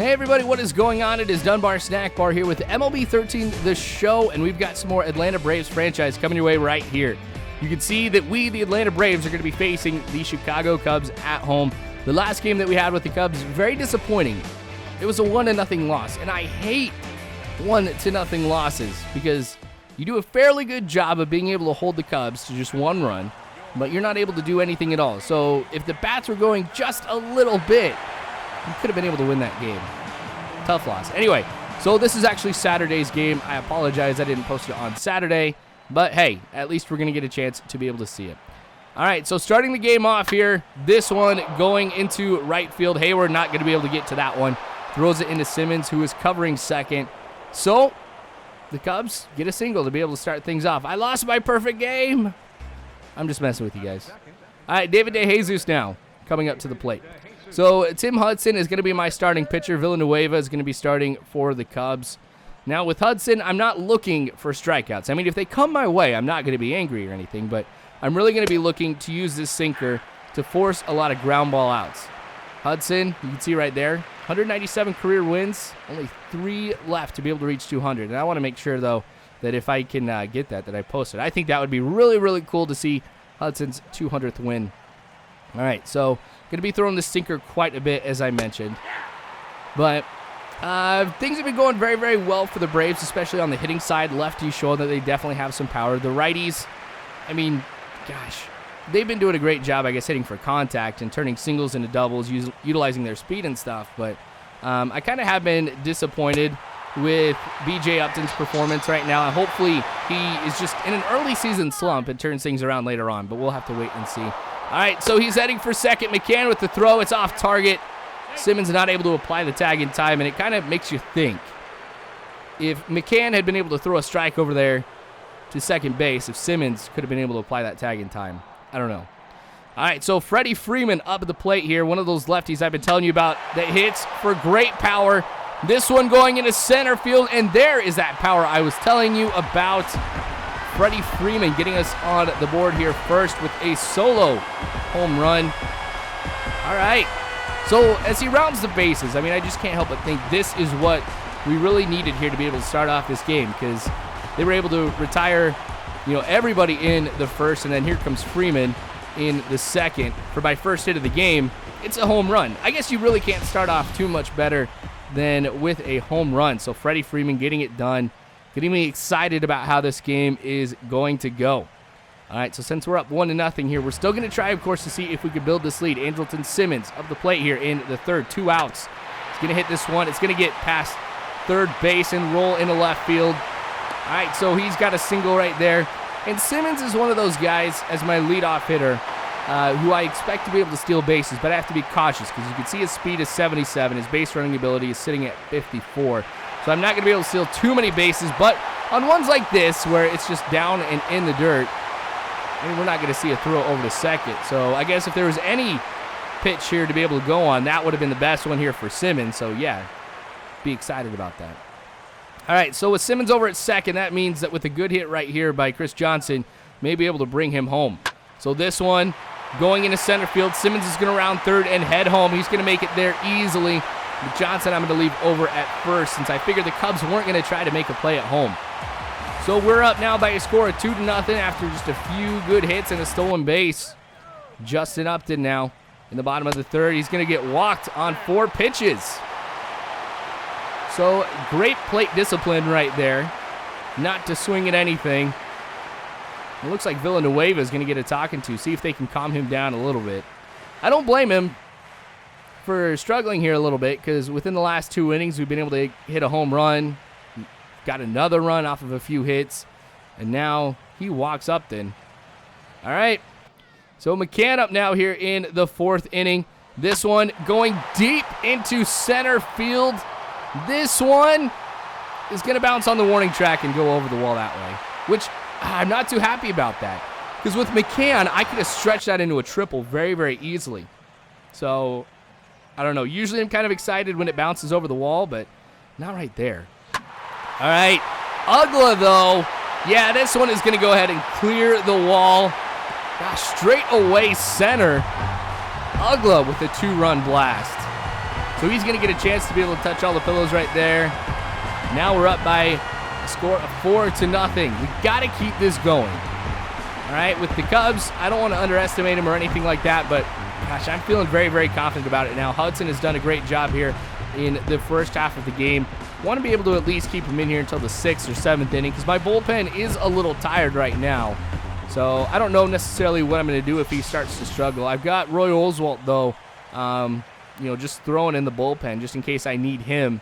Hey everybody, what is going on? It is Dunbar Snackbar here with MLB 13, the show, and we've got some more Atlanta Braves franchise coming your way right here. You can see that we, the Atlanta Braves, are going to be facing the Chicago Cubs at home. The last game that we had with the Cubs, very disappointing. It was a 1-0 loss, and I hate 1-0 losses because you do a fairly good job of being able to hold the Cubs to just one run, but you're not able to do anything at all. So if the bats were going just a little bit, you could have been able to win that game. Tough loss. Anyway, so this is actually Saturday's game. I apologize I didn't post it on Saturday, but hey, at least we're going to get a chance to be able to see it. All right, so starting the game off here, this one going into right field. Heyward not going to be able to get to that one. Throws it into Simmons, who is covering second. So the Cubs get a single to be able to start things off. I lost my perfect game. I'm just messing with you guys. All right, David DeJesus now coming up to the plate. So Tim Hudson is going to be my starting pitcher. Villanueva is going to be starting for the Cubs. Now with Hudson, I'm not looking for strikeouts. I mean, if they come my way, I'm not going to be angry or anything, but I'm really going to be looking to use this sinker to force a lot of ground ball outs. Hudson, you can see right there, 197 career wins, only 3 left to be able to reach 200. And I want to make sure, though, that if I can get that I post it. I think that would be really, really cool to see Hudson's 200th win. All right, so going to be throwing the sinker quite a bit, as I mentioned. But things have been going very, very well for the Braves, especially on the hitting side. Lefties showing that they definitely have some power. The righties, I mean, gosh, they've been doing a great job, I guess, hitting for contact and turning singles into doubles, utilizing their speed and stuff. But I kind of have been disappointed with B.J. Upton's performance right now. And hopefully he is just in an early season slump and turns things around later on. But we'll have to wait and see. All right, so he's heading for second. McCann with the throw. It's off target. Simmons not able to apply the tag in time, and it kind of makes you think. If McCann had been able to throw a strike over there to second base, if Simmons could have been able to apply that tag in time. I don't know. All right, so Freddie Freeman up at the plate here, one of those lefties I've been telling you about that hits for great power. This one going into center field, and there is that power I was telling you about. Freddie Freeman getting us on the board here first with a solo home run. All right. So as he rounds the bases, I mean, I just can't help but think this is what we really needed here to be able to start off this game, because they were able to retire, everybody in the first, and then here comes Freeman in the second for my first hit of the game. It's a home run. I guess you really can't start off too much better than with a home run. So Freddie Freeman getting it done. Getting me excited about how this game is going to go. All right, so since we're up 1-0 here, we're still going to try, of course, to see if we can build this lead. Andrelton Simmons up the plate here in the third, 2 outs. He's going to hit this one. It's going to get past third base and roll into left field. All right, so he's got a single right there. And Simmons is one of those guys, as my leadoff hitter, who I expect to be able to steal bases, but I have to be cautious because you can see his speed is 77. His base running ability is sitting at 54. So I'm not going to be able to steal too many bases, but on ones like this where it's just down and in the dirt, I mean, we're not going to see a throw over to second. So I guess if there was any pitch here to be able to go on, that would have been the best one here for Simmons. So yeah, be excited about that. All right, so with Simmons over at second, that means that with a good hit right here by Chris Johnson, may be able to bring him home. So this one going into center field, Simmons is going to round third and head home. He's going to make it there easily. But Johnson, I'm going to leave over at first since I figured the Cubs weren't going to try to make a play at home. So we're up now by a score of 2-0 after just a few good hits and a stolen base. Justin Upton now in the bottom of the third. He's going to get walked on 4 pitches. So great plate discipline right there. Not to swing at anything. It looks like Villanueva is going to get a talking to. See if they can calm him down a little bit. I don't blame him for struggling here a little bit, because within the last 2 innings, we've been able to hit a home run, got another run off of a few hits, and now he walks Upton. All right, so McCann up now here in the 4th inning. This one going deep into center field. This one is going to bounce on the warning track and go over the wall that way, which I'm not too happy about that, because with McCann, I could have stretched that into a triple very, very easily. So I don't know. Usually I'm kind of excited when it bounces over the wall, but not right there. All right. Uggla, though. Yeah, this one is going to go ahead and clear the wall. Gosh, straight away center. Uggla with a 2-run blast. So he's going to get a chance to be able to touch all the pillows right there. Now we're up by a score of 4-0. We got to keep this going. All right, with the Cubs, I don't want to underestimate them or anything like that, but gosh, I'm feeling very, very confident about it now. Hudson has done a great job here in the first half of the game. Want to be able to at least keep him in here until the 6th or 7th inning because my bullpen is a little tired right now. So I don't know necessarily what I'm going to do if he starts to struggle. I've got Roy Oswalt, though, just throwing in the bullpen just in case I need him.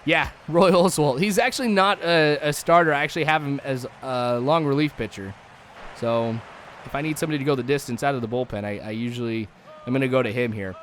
Yeah, Roy Oswalt. He's actually not a starter. I actually have him as a long relief pitcher. So if I need somebody to go the distance out of the bullpen, I usually am going to go to him here.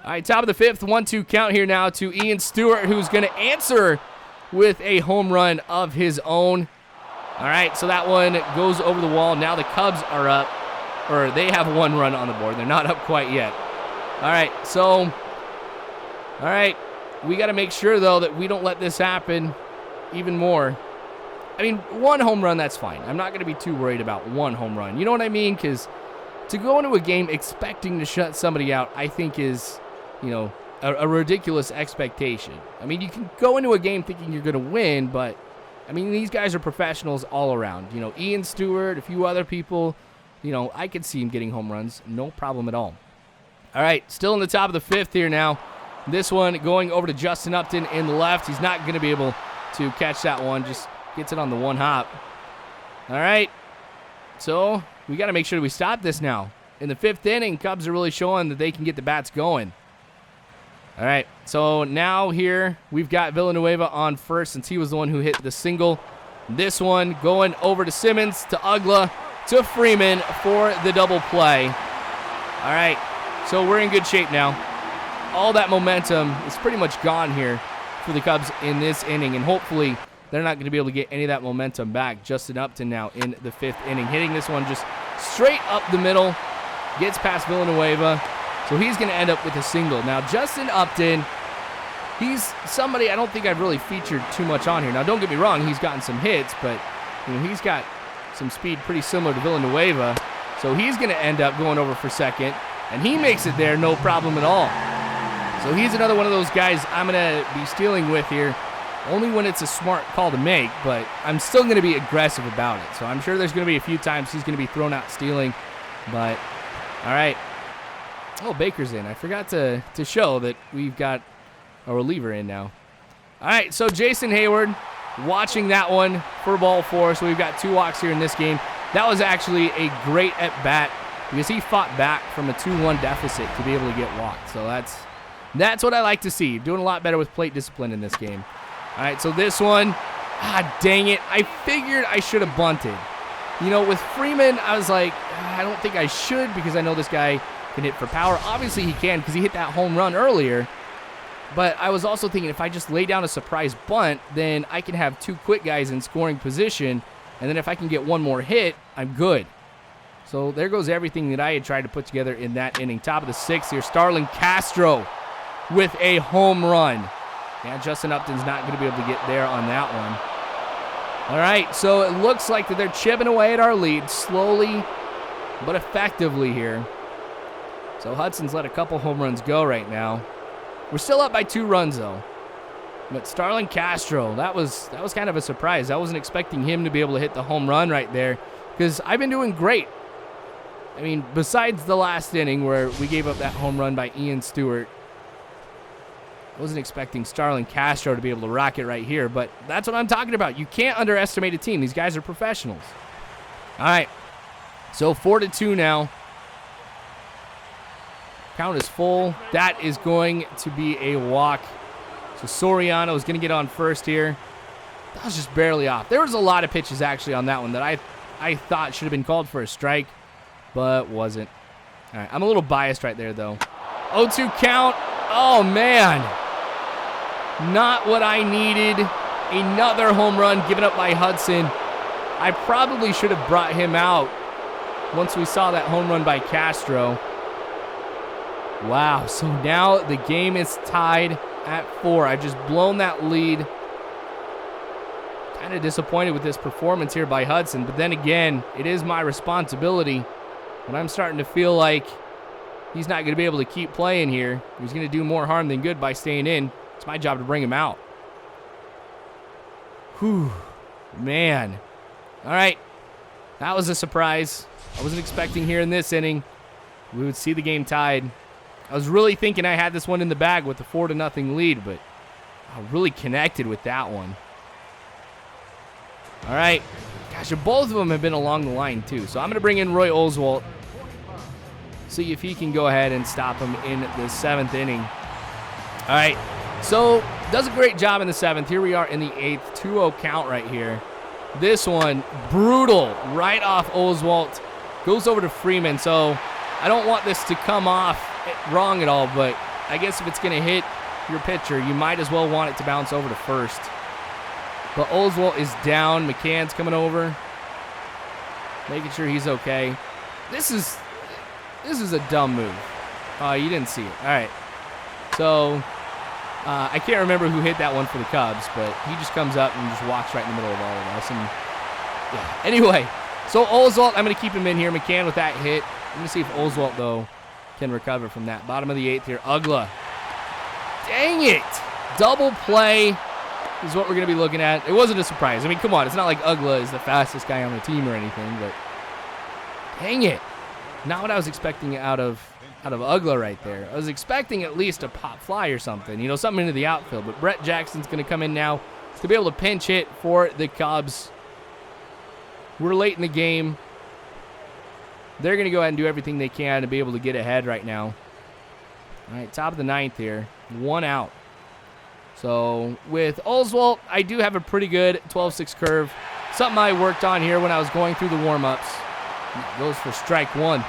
All right, top of the 5th, 1-2 count here now to Ian Stewart, who's going to answer with a home run of his own. All right, so that one goes over the wall. Now the Cubs are up, or they have 1 run on the board. They're not up quite yet. All right, we got to make sure, though, that we don't let this happen even more. I mean, 1 home run, that's fine. I'm not going to be too worried about 1 home run. You know what I mean? Because to go into a game expecting to shut somebody out, I think is, a ridiculous expectation. I mean, you can go into a game thinking you're going to win, but, I mean, these guys are professionals all around. Ian Stewart, a few other people, I could see him getting home runs. No problem at all. All right, still in the top of the 5th here now. This one going over to Justin Upton in the left. He's not going to be able to catch that one. Just gets it on the 1 hop. All right, so we got to make sure we stop this now. In the 5th inning, Cubs are really showing that they can get the bats going. All right, so now here we've got Villanueva on first since he was the one who hit the single. This one going over to Simmons, to Uggla, to Freeman for the double play. All right, so we're in good shape now. All that momentum is pretty much gone here for the Cubs in this inning, and hopefully they're not going to be able to get any of that momentum back. Justin Upton now in the 5th inning, hitting this one just straight up the middle, gets past Villanueva. So he's going to end up with a single. Now, Justin Upton, he's somebody I don't think I've really featured too much on here. Now, don't get me wrong, he's gotten some hits, but he's got some speed pretty similar to Villanueva. So he's going to end up going over for second, and he makes it there, no problem at all. So he's another one of those guys I'm going to be stealing with here, only when it's a smart call to make, but I'm still going to be aggressive about it. So I'm sure there's going to be a few times he's going to be thrown out stealing, but all right. Oh, Baker's in. I forgot to show that we've got a reliever in now. All right, so Jason Heyward watching that one for ball 4. So we've got 2 walks here in this game. That was actually a great at-bat because he fought back from a 2-1 deficit to be able to get walked. So that's what I like to see. Doing a lot better with plate discipline in this game. All right, so this one, dang it. I figured I should have bunted. With Freeman, I was like, I don't think I should because I know this guy can hit for power. Obviously he can because he hit that home run earlier. But I was also thinking if I just lay down a surprise bunt, then I can have 2 quick guys in scoring position. And then if I can get 1 more hit, I'm good. So there goes everything that I had tried to put together in that inning. Top of the 6th here, Starlin Castro with a home run. Yeah, Justin Upton's not going to be able to get there on that one. All right, so it looks like that they're chipping away at our lead slowly but effectively here. So Hudson's let a couple home runs go right now. We're still up by 2 runs, though. But Starlin Castro, that was kind of a surprise. I wasn't expecting him to be able to hit the home run right there because I've been doing great. I mean, besides the last inning where we gave up that home run by Ian Stewart, I wasn't expecting Starlin Castro to be able to rock it right here, but that's what I'm talking about. You can't underestimate a team. These guys are professionals. All right, so 4-2 now. Count is full. That is going to be a walk. So Soriano is going to get on first here. That was just barely off. There was a lot of pitches actually on that one that I thought should have been called for a strike, but wasn't. All right, I'm a little biased right there, though. 0-2 count. Oh, man. Not what I needed. Another home run given up by Hudson. I probably should have brought him out once we saw that home run by Castro. Wow, so now the game is tied at 4. I've just blown that lead. Kind of disappointed with this performance here by Hudson, but then again, it is my responsibility when I'm starting to feel like he's not going to be able to keep playing here. He's going to do more harm than good by staying in. It's my job to bring him out. Whew, man. All right, that was a surprise. I wasn't expecting here in this inning we would see the game tied. I was really thinking I had this one in the bag with the 4-0 lead, but I really connected with that one. All right. Gosh, both of them have been along the line, too. So I'm going to bring in Roy Oswalt, see if he can go ahead and stop him in the 7th inning. All right. So does a great job in the 7th. Here we are in the 8th. 2-0 count right here. This one, brutal, right off Oswalt. Goes over to Freeman. So I don't want this to come off wrong at all, but I guess if it's going to hit your pitcher, you might as well want it to bounce over to first. But Oswalt is down. McCann's coming over, making sure he's okay. This is a dumb move. You didn't see it. All right. So I can't remember who hit that one for the Cubs, but he just comes up and just walks right in the middle of all of us. And yeah. Anyway, so Oswalt, I'm going to keep him in here. McCann with that hit. I'm going to see if Oswalt, though, can recover from that. Bottom of the 8th here. Uggla. Dang it. Double play is what we're going to be looking at. It wasn't a surprise. I mean, come on. It's not like Uggla is the fastest guy on the team or anything, but dang it. Not what I was expecting out of Uggla right there. I was expecting at least a pop fly or something, you know, something into the outfield. But Brett Jackson's going to come in now to be able to pinch hit for the Cubs. We're late in the game. They're going to go ahead and do everything they can to be able to get ahead right now. All right, top of the 9th here. 1 out. So with Oswalt, I do have a pretty good 12-6 curve. Something I worked on here when I was going through the warm-ups. Goes for strike 1.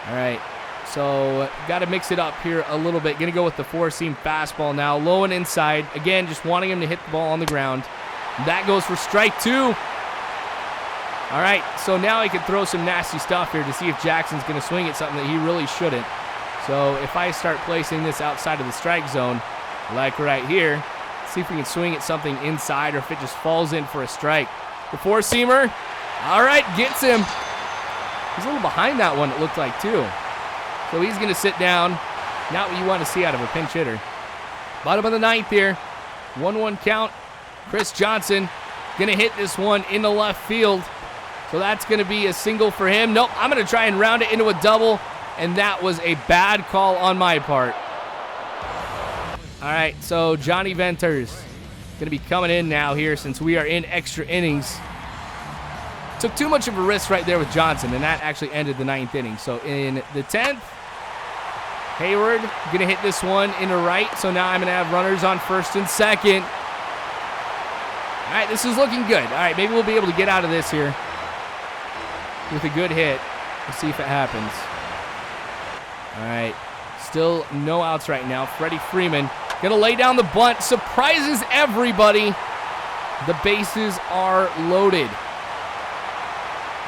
All right, so got to mix it up here a little bit. Going to go with the 4-seam fastball now. Low and inside. Again, just wanting him to hit the ball on the ground. That goes for strike 2. All right, so now I can throw some nasty stuff here to see if Jackson's going to swing at something that he really shouldn't. So if I start placing this outside of the strike zone, like right here, see if we can swing at something inside or if it just falls in for a strike. The 4-seamer, all right, gets him. He's a little behind that one, it looked like, too. So he's going to sit down. Not what you want to see out of a pinch hitter. Bottom of the 9th here. 1-1 count. Chris Johnson going to hit this one into left field. So that's going to be a single for him. Nope, I'm going to try and round it into a double, and that was a bad call on my part. All right, so Johnny Venters going to be coming in now here since we are in extra innings. Took too much of a risk right there with Johnson, and that actually ended the 9th inning. So in the 10th, Heyward going to hit this one into right. So now I'm going to have runners on first and second. All right, this is looking good. All right, maybe we'll be able to get out of this here with a good hit. We'll see if it happens. All right, still no outs right now. Freddie Freeman going to lay down the bunt. Surprises everybody. The bases are loaded.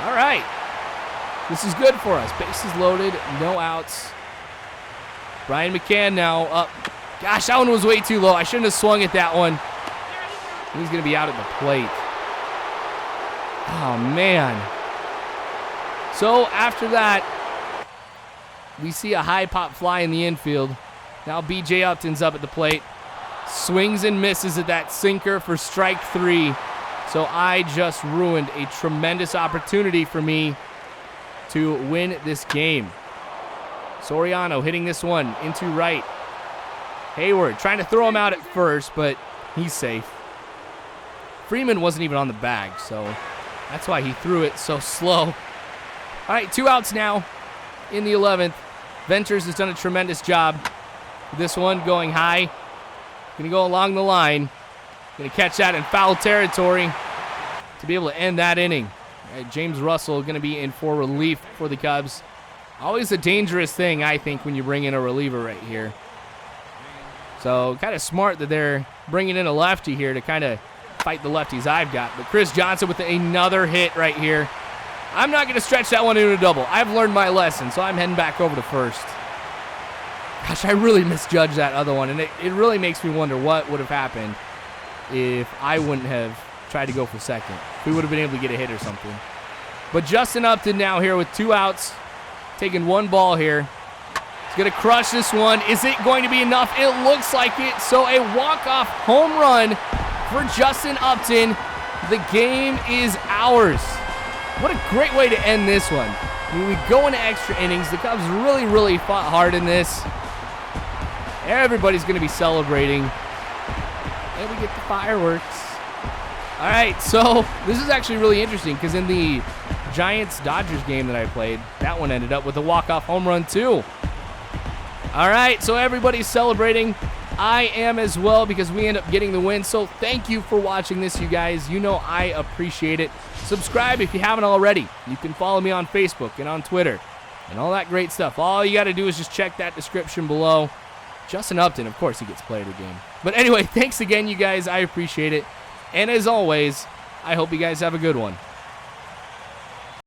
All right. This is good for us. Bases loaded, no outs. Brian McCann now up. Gosh, that one was way too low. I shouldn't have swung at that one. He's going to be out at the plate. Oh, man. So after that, we see a high pop fly in the infield. Now B.J. Upton's up at the plate. Swings and misses at that sinker for strike 3. So I just ruined a tremendous opportunity for me to win this game. Soriano hitting this one into right. Heyward trying to throw him out at first, but he's safe. Freeman wasn't even on the bag, so that's why he threw it so slow. All right, 2 outs now in the 11th. Venters has done a tremendous job. This one going high. Going to go along the line. Going to catch that in foul territory to be able to end that inning. All right, James Russell going to be in for relief for the Cubs. Always a dangerous thing, I think, when you bring in a reliever right here. So kind of smart that they're bringing in a lefty here to kind of fight the lefties I've got. But Chris Johnson with another hit right here. I'm not going to stretch that one into a double. I've learned my lesson, so I'm heading back over to first. Gosh, I really misjudged that other one, and it really makes me wonder what would have happened if I wouldn't have tried to go for second. If we would have been able to get a hit or something. But Justin Upton now here with 2 outs taking one ball here. He's going to crush this one. Is it going to be enough? It looks like it. So a walk-off home run for Justin Upton. The game is ours. What a great way to end this one. I mean, we go into extra innings. The Cubs really, really fought hard in this. Everybody's going to be celebrating. And we get the fireworks. All right, so this is actually really interesting because in the Giants-Dodgers game that I played, that one ended up with a walk-off home run too. All right, so everybody's celebrating. I am as well because we end up getting the win. So thank you for watching this, you guys. You know I appreciate it. Subscribe if you haven't already. You can follow me on Facebook and on Twitter and all that great stuff. All you got to do is just check that description below. Justin Upton, of course, he gets player of the game. But anyway, thanks again, you guys. I appreciate it. And as always, I hope you guys have a good one.